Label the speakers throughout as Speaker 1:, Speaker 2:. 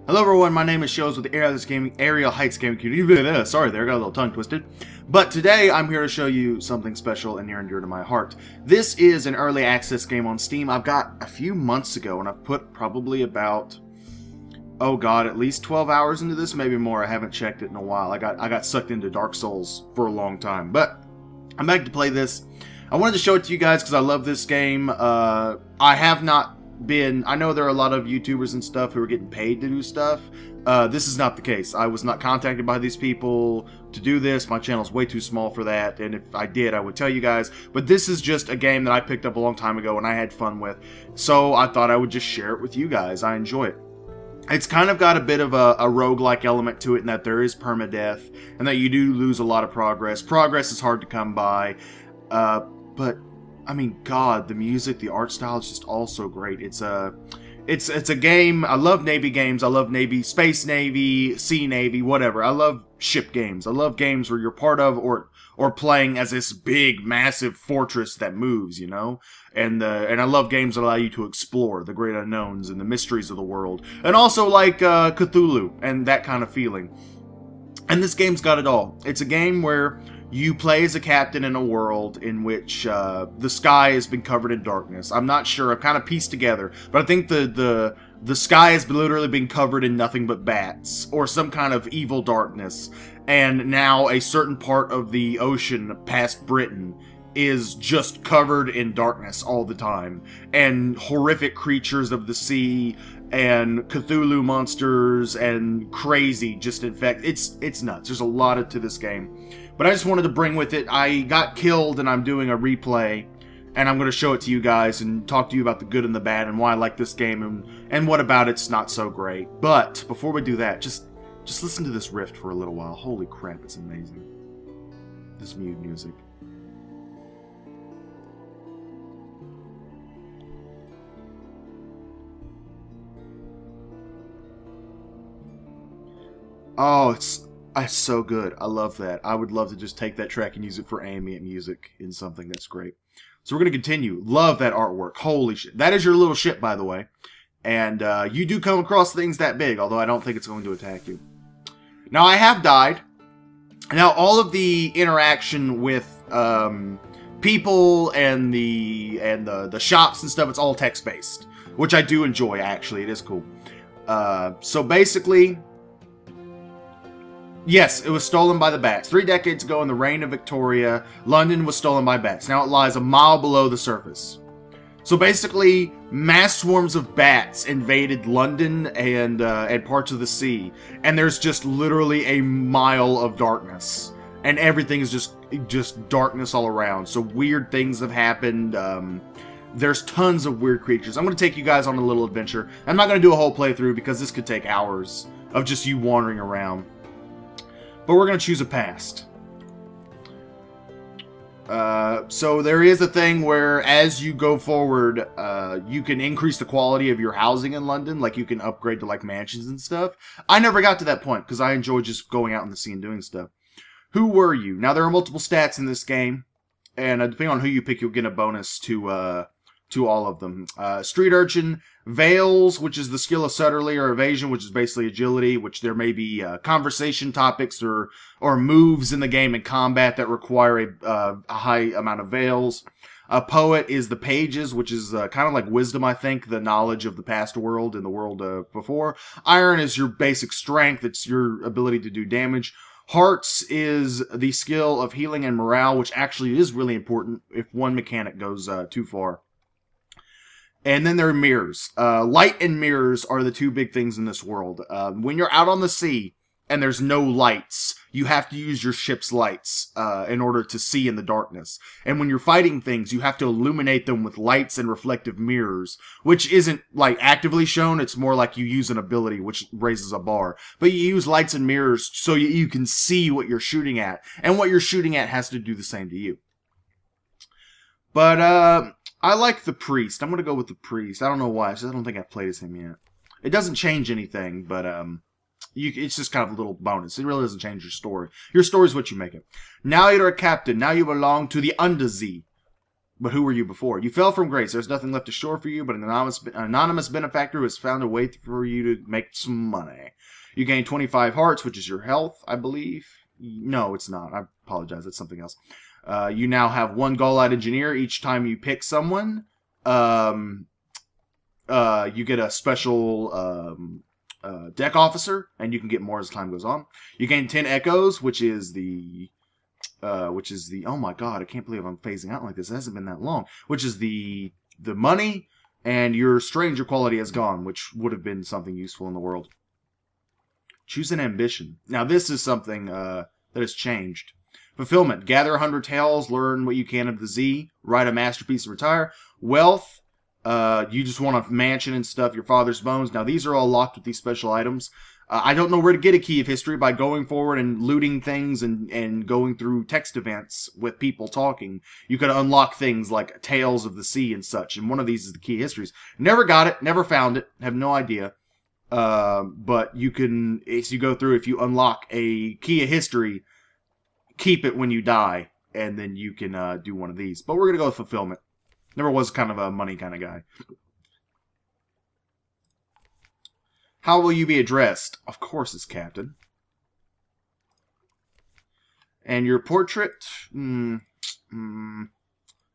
Speaker 1: Hello everyone, my name is Shoas with the Aerial Heights Gaming Community. Sorry there, got a little tongue twisted. But today I'm here to show you something special and near and dear to my heart. This is an early access game on Steam I've got a few months ago, and I've put probably about, oh god, at least 12 hours into this, maybe more. I haven't checked it in a while. I got sucked into Dark Souls for a long time. But I'm back to play this. I wanted to show it to you guys because I love this game. I have not I know there are a lot of YouTubers and stuff who are getting paid to do stuff. This is not the case. I was not contacted by these people to do this. My channel's way too small for that, and if I did, I would tell you guys. But this is just a game that I picked up a long time ago and I had fun with, so I thought I would just share it with you guys. I enjoy it. It's kind of got a bit of a roguelike element to it in that there is permadeath, and that you do lose a lot of progress. Progress is hard to come by, but I mean, God, the music, the art style is just all so great. It's a game. I love Navy games. I love Navy, Space Navy, Sea Navy, whatever. I love ship games. I love games where you're part of or playing as this big, massive fortress that moves, you know? And I love games that allow you to explore the great unknowns and the mysteries of the world. And also like Cthulhu and that kind of feeling. And this game's got it all. It's a game where you play as a captain in a world in which the sky has been covered in darkness. I'm not sure. I've kind of pieced together, but I think the sky has literally been covered in nothing but bats or some kind of evil darkness. And now a certain part of the ocean past Britain is just covered in darkness all the time. And horrific creatures of the sea and Cthulhu monsters and crazy just infect. It's nuts. There's a lot to this game. But I just wanted to bring with it, I got killed and I'm doing a replay, and I'm going to show it to you guys and talk to you about the good and the bad and why I like this game and what about it's not so great. But before we do that, just listen to this riff for a little while. Holy crap, it's amazing. This mute music. Oh, it's so good. I love that. I would love to just take that track and use it for ambient music in something that's great. So we're going to continue. Love that artwork. Holy shit. That is your little ship, by the way. And you do come across things that big, although I don't think it's going to attack you. Now, I have died. Now, all of the interaction with people and the shops and stuff, it's all text-based, which I do enjoy, actually. It is cool. So basically, yes, it was stolen by the bats. 3 decades ago in the reign of Victoria, London was stolen by bats. Now it lies a mile below the surface. So basically, mass swarms of bats invaded London and parts of the sea. And there's just literally a mile of darkness. And everything is just darkness all around. So weird things have happened. There's tons of weird creatures. I'm going to take you guys on a little adventure. I'm not going to do a whole playthrough because this could take hours of just you wandering around. But we're going to choose a past. So there is a thing where as you go forward, you can increase the quality of your housing in London. Like you can upgrade to like mansions and stuff. I never got to that point because I enjoy just going out in the sea and doing stuff. Who were you? Now there are multiple stats in this game. And depending on who you pick, you'll get a bonus to all of them. Street Urchin, Veils, which is the skill of subtlety, or Evasion, which is basically agility, which there may be conversation topics or moves in the game in combat that require a high amount of Veils. Poet is the Pages, which is kind of like wisdom, I think, the knowledge of the past world and the world before. Iron is your basic strength, it's your ability to do damage. Hearts is the skill of healing and morale, which actually is really important if one mechanic goes too far. And then there are mirrors. Light and mirrors are the two big things in this world. When you're out on the sea and there's no lights, you have to use your ship's lights in order to see in the darkness. And when you're fighting things, you have to illuminate them with lights and reflective mirrors, which isn't like actively shown. It's more like you use an ability, which raises a bar. But you use lights and mirrors so you can see what you're shooting at. And what you're shooting at has to do the same to you. But, I like the priest. I'm going to go with the priest. I don't know why. I don't think I've played as him yet. It doesn't change anything, but it's just kind of a little bonus. It really doesn't change your story. Your story is what you make it. Now you're a captain. Now you belong to the Undersea. But who were you before? You fell from grace. There's nothing left ashore for you, but an anonymous benefactor who has found a way for you to make some money. You gain 25 hearts, which is your health, I believe. No, it's not. I apologize. It's something else. You now have 1 Gaullite engineer. Each time you pick someone, you get a special deck officer, and you can get more as time goes on. You gain 10 echoes, which is the oh my god, I can't believe I'm phasing out like this. It hasn't been that long. Which is the money, and your stranger quality has gone, which would have been something useful in the world. Choose an ambition. Now this is something that has changed. Fulfillment. Gather 100 taels, learn what you can of the Z, write a masterpiece and retire. Wealth. You just want a mansion and stuff, your father's bones. Now these are all locked with these special items. I don't know where to get a key of history by going forward and looting things and going through text events with people talking. You could unlock things like Tales of the Sea and such, and one of these is the key of histories. Never got it, never found it, have no idea. But you can, as you go through, if you unlock a key of history, keep it when you die, and then you can do one of these. But we're going to go with fulfillment. Never was kind of a money kind of guy. How will you be addressed? Of course it's Captain. And your portrait? I'm going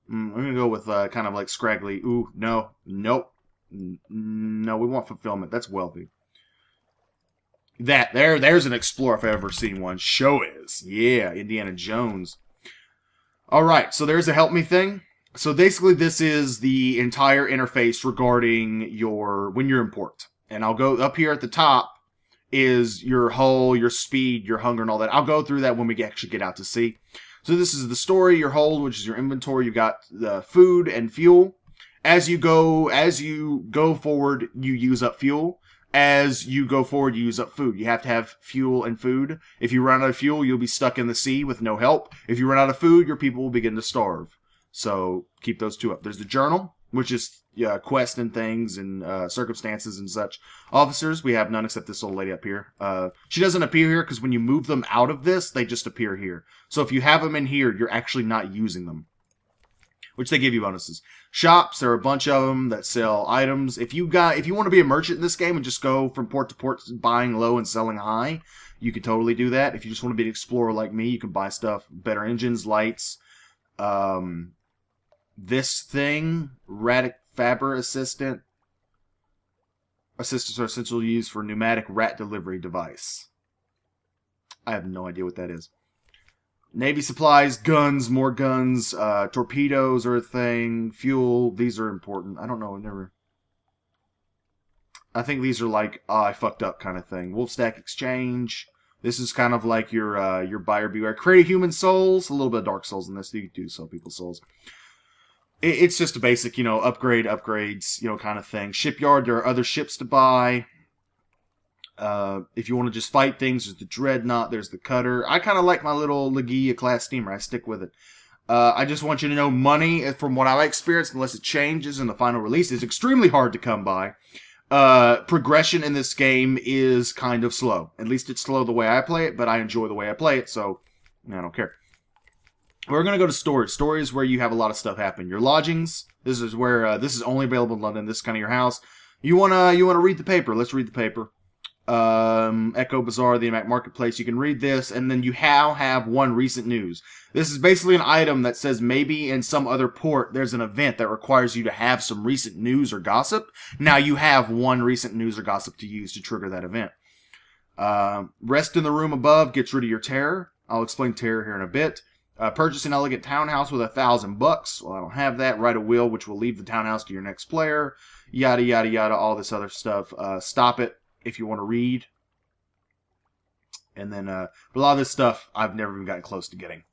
Speaker 1: to go with kind of like scraggly. Ooh, no. Nope. No, we want fulfillment. That's wealthy. There's an explorer if I've ever seen one. Shoas. Yeah, Indiana Jones. Alright, so there's a help me thing. So basically this is the entire interface regarding when you're in port. And I'll go up here at the top is your hull, your speed, your hunger, and all that. I'll go through that when we actually get out to sea. So this is the story, your hold, which is your inventory. You've got the food and fuel. As you go forward, you use up fuel. As you go forward, you use up food. You have to have fuel and food. If you run out of fuel, you'll be stuck in the sea with no help. If you run out of food, your people will begin to starve. So keep those two up. There's the journal, which is quests and things and circumstances and such. Officers, we have none except this old lady up here. She doesn't appear here because when you move them out of this, they just appear here. So if you have them in here, you're actually not using them, which they give you bonuses. Shops, there are a bunch of them that sell items. If you want to be a merchant in this game and just go from port to port buying low and selling high, you can totally do that. If you just want to be an explorer like me, you can buy stuff, better engines, lights. This thing, Radic Faber Assistants are essentially used for pneumatic rat delivery device. I have no idea what that is. Navy supplies, guns, more guns, torpedoes are a thing, fuel, these are important. I don't know, I think these are like, oh, I fucked up kind of thing. Wolf Stack Exchange. This is kind of like your buyer beware. Create human souls, a little bit of Dark Souls in this. You do sell people's souls. It's just a basic, upgrades, kind of thing. Shipyard, there are other ships to buy. If you want to just fight things, there's the Dreadnought, there's the Cutter. I kind of like my little Legia class steamer. I stick with it. I just want you to know money, from what I've experienced, unless it changes in the final release, is extremely hard to come by. Progression in this game is kind of slow. At least it's slow the way I play it, but I enjoy the way I play it, so I don't care. We're going to go to storage. Storage is where you have a lot of stuff happen. Your lodgings, this is where, this is only available in London. This is kind of your house. You want to read the paper. Let's read the paper. Echo Bazaar, the Mac Marketplace. You can read this, and then you have one recent news. This is basically an item that says maybe in some other port there's an event that requires you to have some recent news or gossip. Now you have one recent news or gossip to use to trigger that event. Rest in the room above gets rid of your terror. I'll explain terror here in a bit. Purchase an elegant townhouse with $1,000. Well, I don't have that. Write a will, which will leave the townhouse to your next player. Yada, yada, yada, all this other stuff. Stop it if you want to read. And then, a lot of this stuff I've never even gotten close to getting.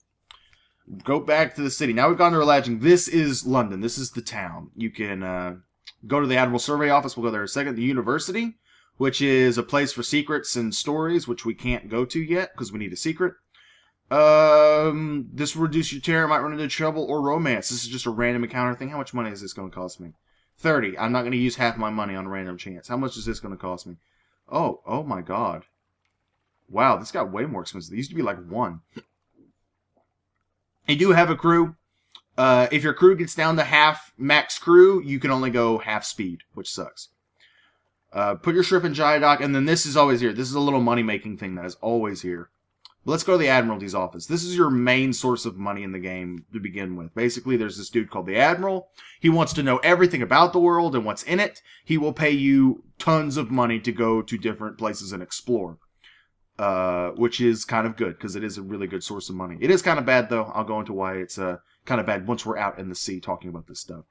Speaker 1: Go back to the city. Now we've gone to Relaging. This is London. This is the town. You can go to the Admiral Survey Office. We'll go there in a second. The University, which is a place for secrets and stories, which we can't go to yet because we need a secret. This will reduce your terror, might run into trouble, or romance. This is just a random encounter thing. How much money is this going to cost me? 30. I'm not going to use half my money on a random chance. How much is this going to cost me? Oh my god. Wow, this got way more expensive. It used to be like 1. You do have a crew. If your crew gets down to half max crew, you can only go half speed, which sucks. Put your ship in dry dock, and then this is always here. This is a little money-making thing that is always here. But let's go to the Admiralty's office. This is your main source of money in the game to begin with. Basically, there's this dude called the Admiral. He wants to know everything about the world and what's in it. He will pay you tons of money to go to different places and explore. Which is kind of good, because it is a really good source of money. It is kind of bad, though. I'll go into why it's kind of bad once we're out in the sea talking about this stuff.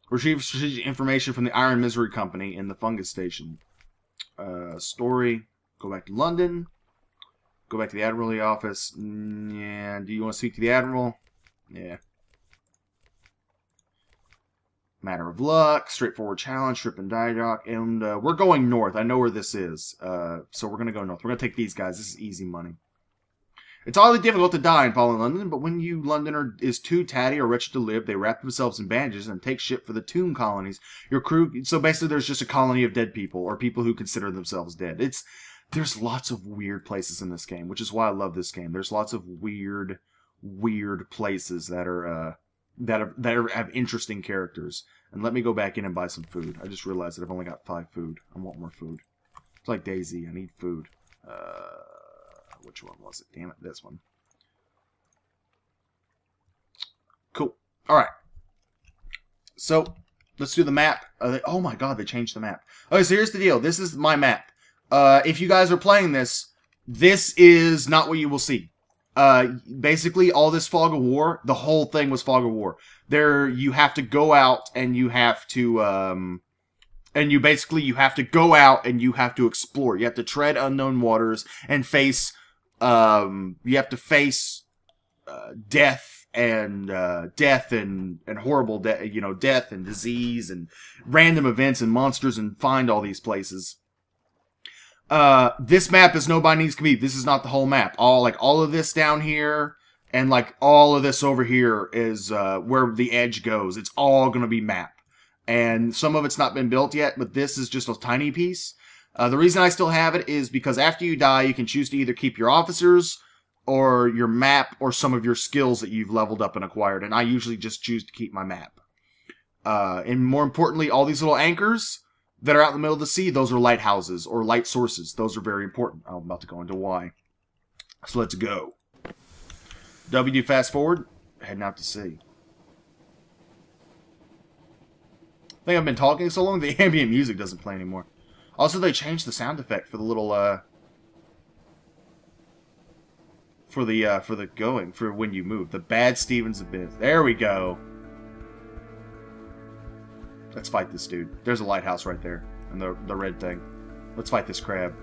Speaker 1: Retrieve strategic information from the Iron Misery Company in the Fungus Station. Story. Go back to London. Go back to the Admiralty office. And do you want to speak to the Admiral? Yeah. Matter of luck. Straightforward challenge. Trip and die dock. And we're going north. I know where this is. So we're going to go north. We're going to take these guys. This is easy money. It's oddly difficult to die in fallen London, but when you Londoner is too tatty or wretched to live, they wrap themselves in bandages and take ship for the tomb colonies. Your crew... So basically there's just a colony of dead people, or people who consider themselves dead. There's lots of weird places in this game, which is why I love this game. There's lots of weird places that have interesting characters. And let me go back in and buy some food. I just realized that I've only got 5 food. I want more food. It's like Daisy. I need food. Which one was it? Damn it, this one. Cool. Alright. So, let's do the map. Oh my god, they changed the map. Okay, so here's the deal. This is my map. If you guys are playing this, this is not what you will see. Basically, all this Fog of War, the whole thing was Fog of War. You have to go out and you have to, you have to go out and you have to explore. You have to tread unknown waters and face, you have to face, death and horrible death and disease and random events and monsters and find all these places. This map is no by any means. This is not the whole map. All of this down here and all of this over here is where the edge goes. It's all gonna be map, and some of it's not been built yet. But this is just a tiny piece. The reason I still have it is because after you die, you can choose to either keep your officers or your map or some of your skills that you've leveled up and acquired. And I usually just choose to keep my map. And more importantly, all these little anchors that are out in the middle of the sea, those are lighthouses or light sources. Those are very important. I'm about to go into why. So let's go. W, fast forward, heading out to sea. I think I've been talking so long, the ambient music doesn't play anymore. Also, they changed the sound effect for the little, for when you move. The Bad Stevens Abyss. There we go. Let's fight this dude. There's a lighthouse right there. And the red thing. Let's fight this crab.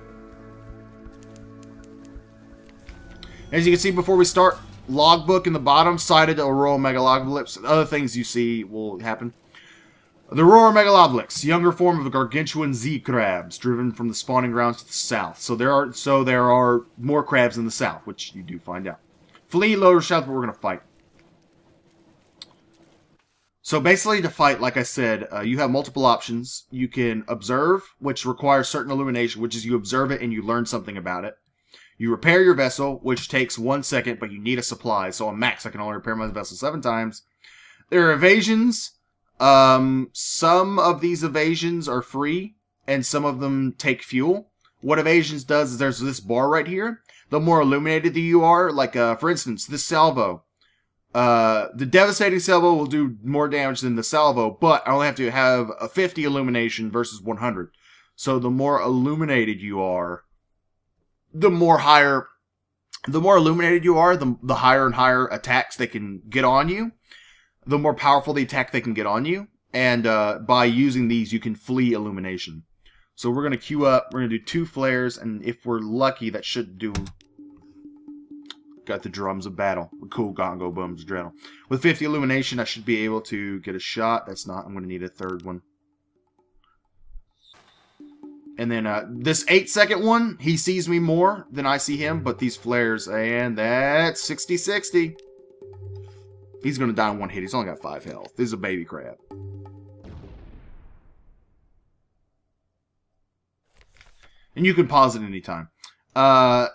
Speaker 1: As you can see before we start, logbook in the bottom, cited Aurora Megalocalypse. Other things you see will happen. The Aurora Megalocalypse, younger form of the gargantuan Z crabs, driven from the spawning grounds to the south. So there are more crabs in the south, which you do find out. Flee, load, or shout, but we're going to fight. So basically to fight, like I said, you have multiple options. You can observe, which requires certain illumination, which is you observe it and you learn something about it. You repair your vessel, which takes 1 second, but you need a supply. So on max, I can only repair my vessel 7 times. There are evasions. Some of these evasions are free, and some of them take fuel. What evasions does is there's this bar right here. The more illuminated that you are, for instance, this salvo. The devastating salvo will do more damage than the salvo, but I only have to have a 50 illumination versus 100. So the more illuminated you are, the higher and higher attacks they can get on you. The more powerful the attack they can get on you. And by using these, you can flee illumination. So we're going to queue up. We're going to do 2 flares. And if we're lucky, that should do... Got the drums of battle. Cool gongo bums adrenaline. With 50 illumination, I should be able to get a shot. That's not. I'm going to need a 3rd one. And then this 8-second one, he sees me more than I see him. But these flares, and that's 60-60. He's going to die in 1 hit. He's only got 5 health. This is a baby crab. And you can pause it anytime.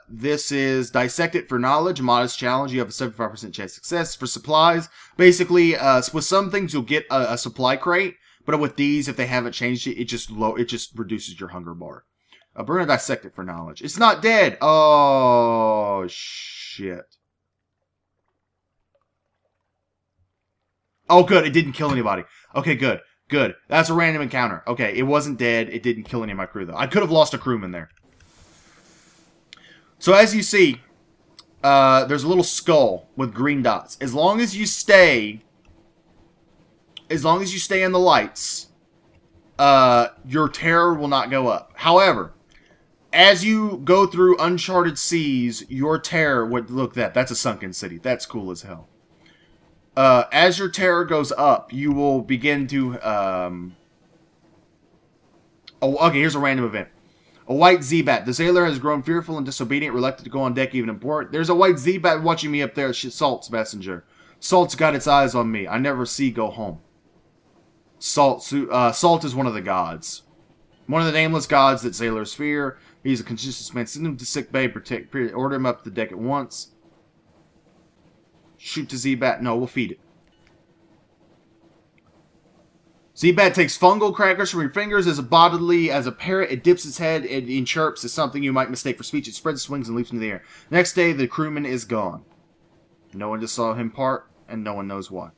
Speaker 1: This is Dissect It for knowledge, modest challenge. You have a 75% chance of success. For supplies, basically, with some things you'll get a supply crate, but with these, if they haven't changed it, it just reduces your hunger bar. We're gonna dissect it for knowledge. It's not dead. Oh shit. Oh good, it didn't kill anybody. Okay, good. Good. That's a random encounter. Okay, it wasn't dead. It didn't kill any of my crew though. I could have lost a crewman there. So as you see, there's a little skull with green dots. As long as you stay in the lights, your terror will not go up. However, as you go through uncharted seas, your terror would look that's a sunken city. That's cool as hell. As your terror goes up, you will begin to oh, okay, here's a random event. A white Z-Bat. The sailor has grown fearful and disobedient, reluctant to go on deck even in port. There's a white Z-Bat watching me up there. Salt's messenger. Salt's got its eyes on me. I never see go home. Salt is one of the gods. One of the nameless gods that sailors fear. He's a conscientious man. Send him to sick bay. Order him up the deck at once. Shoot to Z-Bat. No, we'll feed it. Z-Bat takes fungal crackers from your fingers as a parrot. It dips its head and chirps as something you might mistake for speech. It spreads its wings and leaps into the air. Next day, the crewman is gone. No one just saw him part, and no one knows why.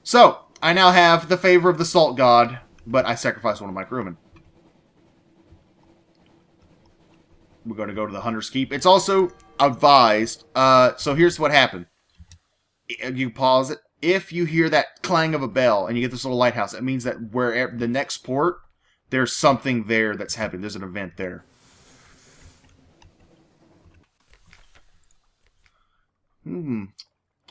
Speaker 1: So, I now have the favor of the salt god, but I sacrificed one of my crewmen. We're going to go to the Hunter's Keep. It's also advised, so here's what happened. You pause it. If you hear that clang of a bell and you get this little lighthouse, it means that wherever the next port, there's something there that's happening. There's an event there. A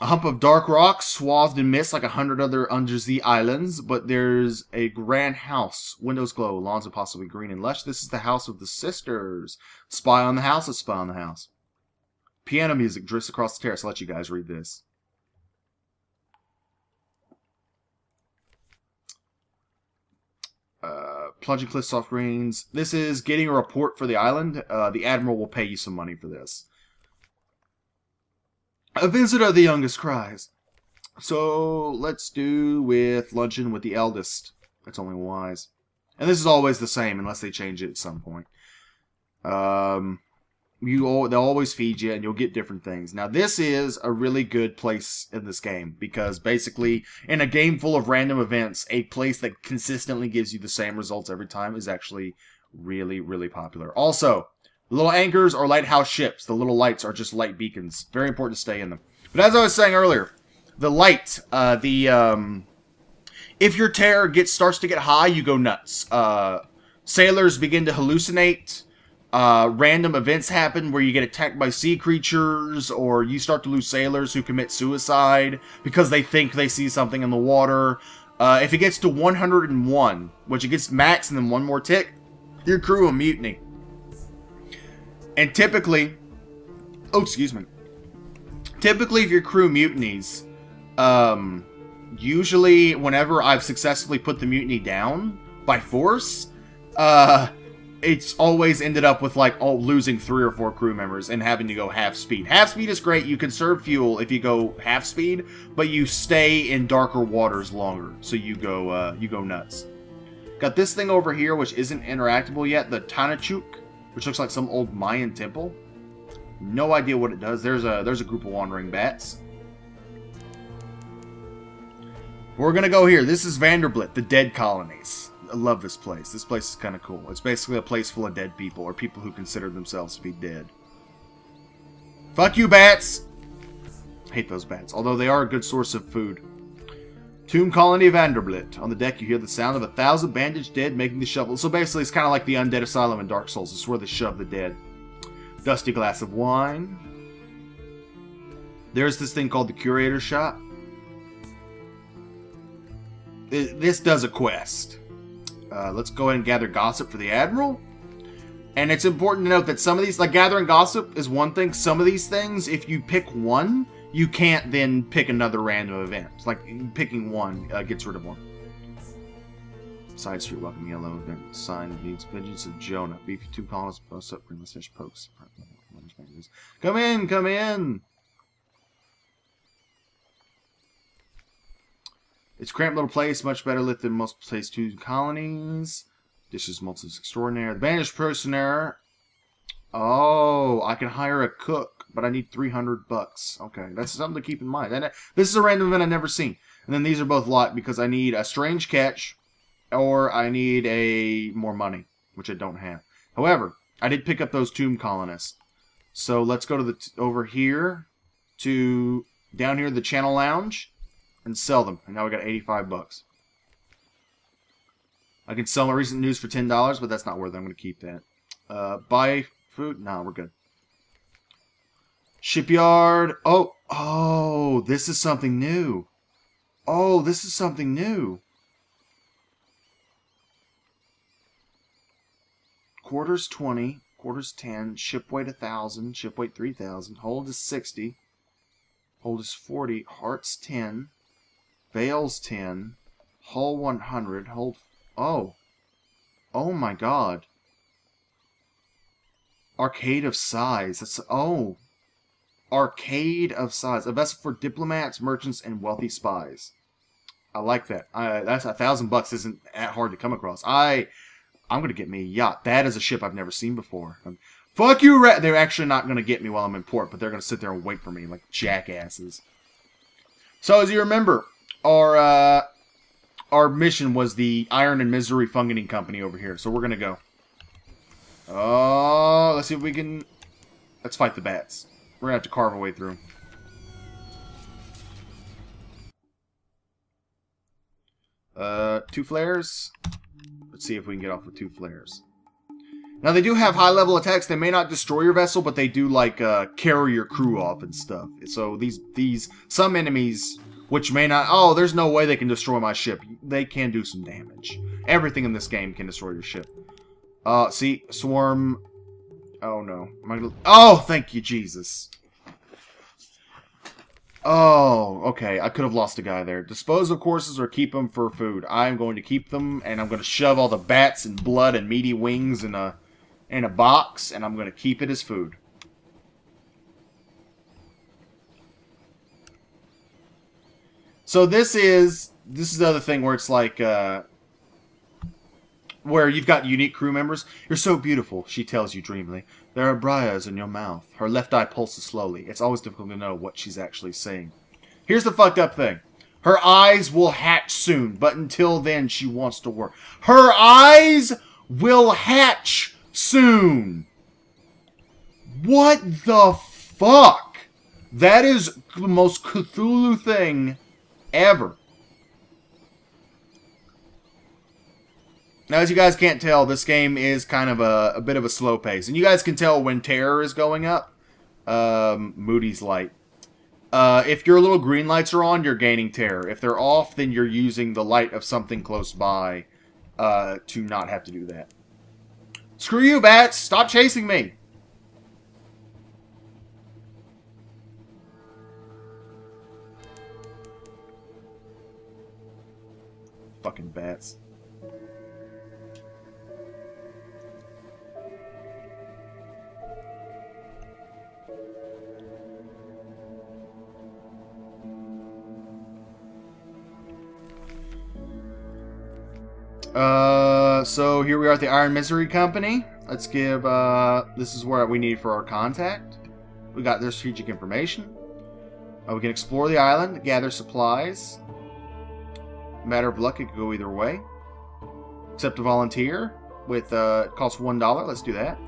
Speaker 1: hump of dark rock, swathed in mist like 100 other undersea islands, but there's a grand house. Windows glow, lawns are possibly green and lush. This is the house of the sisters. Spy on the house, let's spy on the house. Piano music drifts across the terrace. I'll let you guys read this. Plunging cliffs, soft greens. This is getting a report for the island. The admiral will pay you some money for this. A visitor, the youngest cries. So let's do with luncheon with the eldest. That's only wise. And this is always the same unless they change it at some point. They'll always feed you and you'll get different things. Now this is a really good place in this game because basically in a game full of random events, a place that consistently gives you the same results every time is actually really, really popular. Also, little anchors are lighthouse ships. The little lights are just light beacons. Very important to stay in them. But as I was saying earlier, the light, if your terror starts to get high, you go nuts. Sailors begin to hallucinate. Random events happen where you get attacked by sea creatures, or you start to lose sailors who commit suicide because they think they see something in the water. If it gets to 101, which it gets max and then one more tick, your crew will mutiny. And typically, typically if your crew mutinies, usually whenever I've successfully put the mutiny down by force, it's always ended up with like losing 3 or 4 crew members and having to go half speed. Half speed is great. You conserve fuel if you go half speed, but you stay in darker waters longer, so you go nuts. Got this thing over here which isn't interactable yet, the Tanachuk, which looks like some old Mayan temple. No idea what it does. There's a group of wandering bats. We're gonna go here. This is Vanderblit, the dead colonies. I love this place. This place is kind of cool. It's basically a place full of dead people, or people who consider themselves to be dead. Fuck you, bats! I hate those bats, although they are a good source of food. Tomb Colony of Vanderblit. On the deck, you hear the sound of 1,000 bandaged dead making the shovel. So basically, it's kind of like the Undead Asylum in Dark Souls. It's where they shove the dead. Dusty glass of wine. There's this thing called the Curator Shop. This does a quest. Let's go ahead and gather gossip for the Admiral. And it's important to note that some of these, like gathering gossip is one thing. Some of these things, if you pick one, you can't then pick another random event. Like picking one gets rid of one. Side street, welcome yellow. Sign needs vengeance of Jonah. Beefy 2 columns, post up, green mustache pokes. Jesus. Come in, come in. It's a cramped little place, much better lit than most place 2 colonies. Dishes multis extraordinary. The banished prisoner. Oh, I can hire a cook, but I need $300. Okay, that's something to keep in mind. And this is a random event I've never seen. And then these are both locked because I need a strange catch, or I need more money, which I don't have. However, I did pick up those tomb colonists. So let's go to over here to down here the Channel Lounge and sell them. And now we got $85. I can sell my recent news for $10, but that's not worth it. I'm going to keep that. Buy food? No, we're good. Shipyard. Oh, this is something new. Oh, this is something new. Quarters 20, quarters 10, ship weight 1,000, ship weight 3,000, hold is 60, hold is 40, hearts 10, veils 10, hull 100, hold... Oh my god. Arcade of size. That's... Oh. Arcade of size. A vessel for diplomats, merchants, and wealthy spies. I like that. That's $1,000 isn't that hard to come across. I'm going to get me a yacht. That is a ship I've never seen before. Fuck you, they're actually not going to get me while I'm in port, but they're going to sit there and wait for me like jackasses. So, as you remember, our mission was the Iron and Misery Fungating Company over here. So we're going to go. Oh, let's see if we can... Let's fight the bats. We're going to have to carve our way through. Two flares. Let's see if we can get off with 2 flares. Now, they do have high-level attacks. They may not destroy your vessel, but they do, like, carry your crew off and stuff. So, some enemies, which may not... Oh, there's no way they can destroy my ship. They can do some damage. Everything in this game can destroy your ship. See? Swarm... Oh, no. Oh, thank you, Jesus. Oh, okay. I could have lost a guy there. Dispose of courses or keep them for food. I'm going to keep them, and I'm going to shove all the bats and blood and meaty wings in a box, and I'm going to keep it as food. So this is the other thing where it's like, where you've got unique crew members. You're so beautiful, she tells you dreamily. There are briars in your mouth. Her left eye pulses slowly. It's always difficult to know what she's actually saying. Here's the fucked up thing. Her eyes will hatch soon, but until then she wants to work. Her eyes will hatch soon. What the fuck? That is the most Cthulhu thing ever. Now, as you guys can't tell, this game is kind of a bit of a slow pace. And you guys can tell when terror is going up. Moody's light. If your little green lights are on, you're gaining terror. If they're off, then you're using the light of something close by to not have to do that. Screw you, bats! Stop chasing me! Fucking bats. So here we are at the Iron Misery Company. Let's give, this is where we need for our contact. We got their strategic information. We can explore the island, gather supplies. Matter of luck, it could go either way. Accept a volunteer with, it costs $1. Let's do that.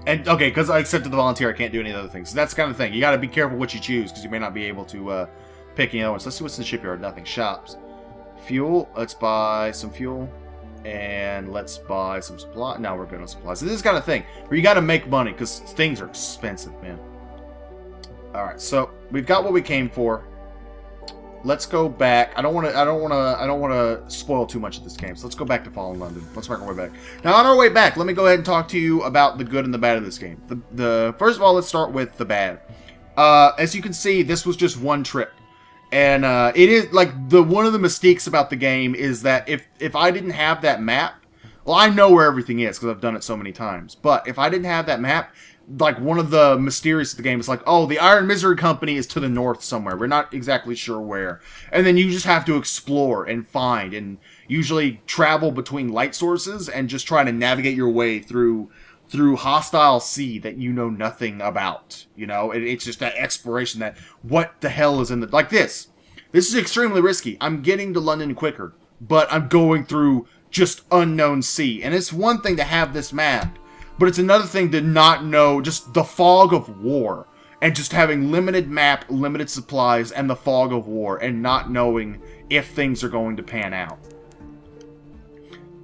Speaker 1: And, okay, because I accepted the volunteer, I can't do any other things. So that's the kind of thing. You got to be careful what you choose, because you may not be able to, pick any other ones. Let's see what's in the shipyard. Nothing. Shops. Fuel. Let's buy some fuel. And let's buy some supply. Now we're good on supplies. So this is the kind of thing where you got to make money because things are expensive, man. Alright, so we've got what we came for. Let's go back. I don't want to spoil too much of this game. So let's go back to Fallen London. Let's work our way back. Now on our way back, let me go ahead and talk to you about the good and the bad of this game. First of all, let's start with the bad. As you can see, this was just one trip. And it is like one of the mistakes about the game is that if I didn't have that map, Well, I know where everything is because I've done it so many times. But if I didn't have that map, like, one of the mysterious of the game is like, oh, the Iron Misery Company is to the north somewhere. We're not exactly sure where. And then you just have to explore and find and usually travel between light sources and just try to navigate your way through hostile sea that you know nothing about. You know, it's just that exploration, that what the hell is in the... Like this. This is extremely risky. I'm getting to London quicker, but I'm going through just unknown sea. And it's one thing to have this map, but it's another thing to not know, just the fog of war. And just having limited map, limited supplies, and the fog of war, and not knowing if things are going to pan out.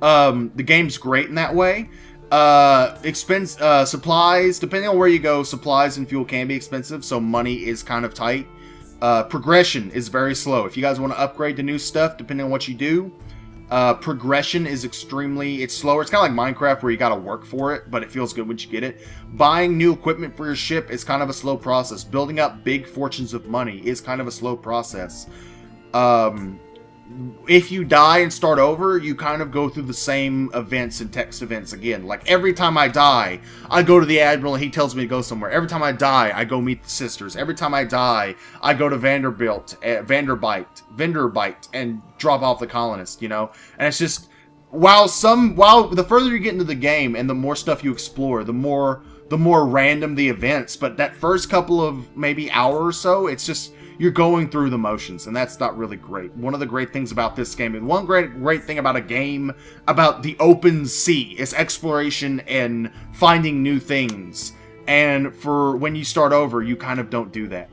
Speaker 1: The game's great in that way. Supplies, depending on where you go, supplies and fuel can be expensive, so money is kind of tight. Progression is very slow. If you guys want to upgrade to new stuff, depending on what you do, progression is it's slower. It's kind of like Minecraft where you gotta work for it, but it feels good once you get it. Buying new equipment for your ship is kind of a slow process. Building up big fortunes of money is kind of a slow process. If you die and start over, you kind of go through the same events and text events again. Like, every time I die, I go to the Admiral and he tells me to go somewhere. Every time I die, I go meet the sisters. Every time I die, I go to Vanderbilt, Vanderbite, and drop off the colonist, you know? And it's just, while the further you get into the game and the more stuff you explore, the more random the events, but that first couple of maybe hour or so, it's just, you're going through the motions, and that's not really great. One of the great things about this game, and one great thing about a game about the open sea, is exploration and finding new things. And for when you start over, you kind of don't do that.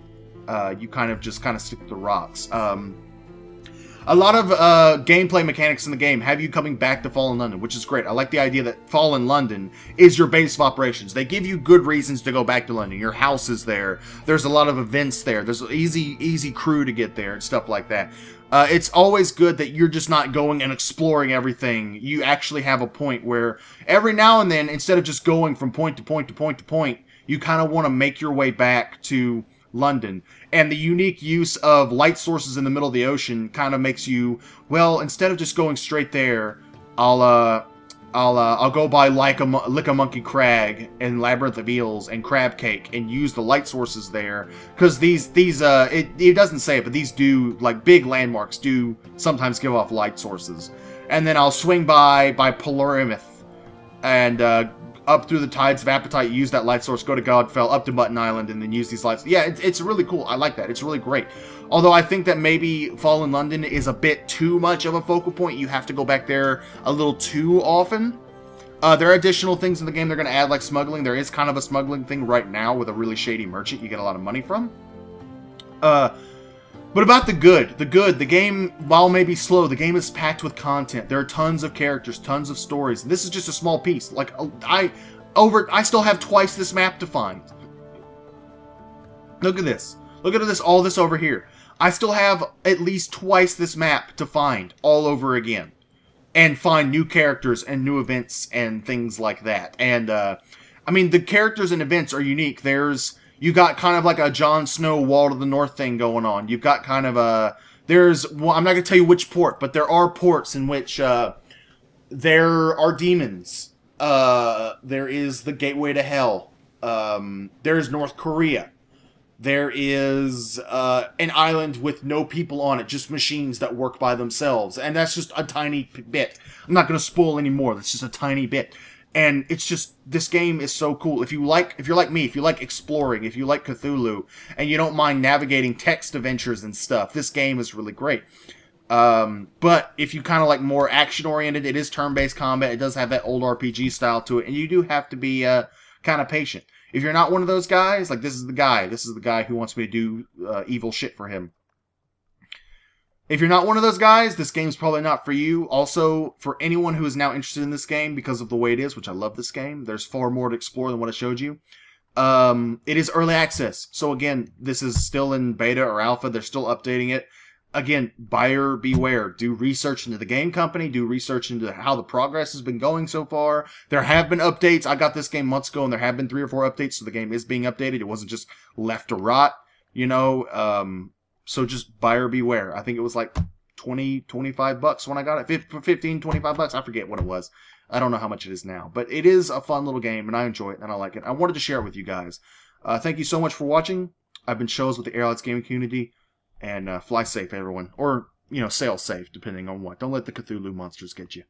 Speaker 1: You kind of stick to the rocks. A lot of gameplay mechanics in the game have you coming back to Fallen London, which is great. I like the idea that Fallen London is your base of operations. They give you good reasons to go back to London. Your house is there. There's a lot of events there. There's an easy crew to get there and stuff like that. It's always good that you're just not going and exploring everything. You actually have a point where every now and then, instead of just going from point to point to point to point, you kind of want to make your way back to London. And the unique use of light sources in the middle of the ocean kind of makes you, well, instead of just going straight there, I'll go by Lick a Monkey Crag and Labyrinth of Eels and Crab Cake and use the light sources there, because it doesn't say it, but these do, like, big landmarks do sometimes give off light sources. And then I'll swing by Plymouth and up through the Tides of Appetite, use that light source, go to Godfell, up to Button Island, and then use these lights. Yeah, it's really cool. I like that. It's really great. Although I think that maybe Fallen London is a bit too much of a focal point. You have to go back there a little too often. There are additional things in the game they're going to add, like smuggling. There is kind of a smuggling thing right now with a really shady merchant you get a lot of money from. But about the game, while maybe slow, the game is packed with content. There are tons of characters, tons of stories. This is just a small piece. Like, I still have twice this map to find. Look at this. Look at this, all this over here. I still have at least twice this map to find all over again. And find new characters and new events and things like that. And, I mean, the characters and events are unique. You got kind of like a Jon Snow Wall to the North thing going on. You've got kind of a... well, I'm not going to tell you which port, but there are ports in which there are demons. There is the Gateway to Hell. There is North Korea. There is an island with no people on it, just machines that work by themselves. And that's just a tiny bit. I'm not going to spoil any more. That's just a tiny bit. And it's just, this game is so cool. If you're like me, if you like exploring, if you like Cthulhu, and you don't mind navigating text adventures and stuff, this game is really great. But if you kind of like more action-oriented, it is turn-based combat. It does have that old RPG style to it, and you do have to be kind of patient. If you're not one of those guys, like this is the guy who wants me to do evil shit for him. If you're not one of those guys, this game's probably not for you. Also, for anyone who is now interested in this game because of the way it is, which I love this game, there's far more to explore than what I showed you. It is early access. So again, this is still in beta or alpha. They're still updating it. Again, buyer beware. Do research into the game company. Do research into how the progress has been going so far. There have been updates. I got this game months ago, and there have been 3 or 4 updates, so the game is being updated. It wasn't just left to rot, you know. So just buyer beware. I think it was like 20, 25 bucks when I got it. 15, 25 bucks. I forget what it was. I don't know how much it is now. But it is a fun little game, and I enjoy it, and I like it. I wanted to share it with you guys. Thank you so much for watching. I've been Shoas with the Airlights Gaming Community. And fly safe, everyone. Or, you know, sail safe, depending on what. Don't let the Cthulhu monsters get you.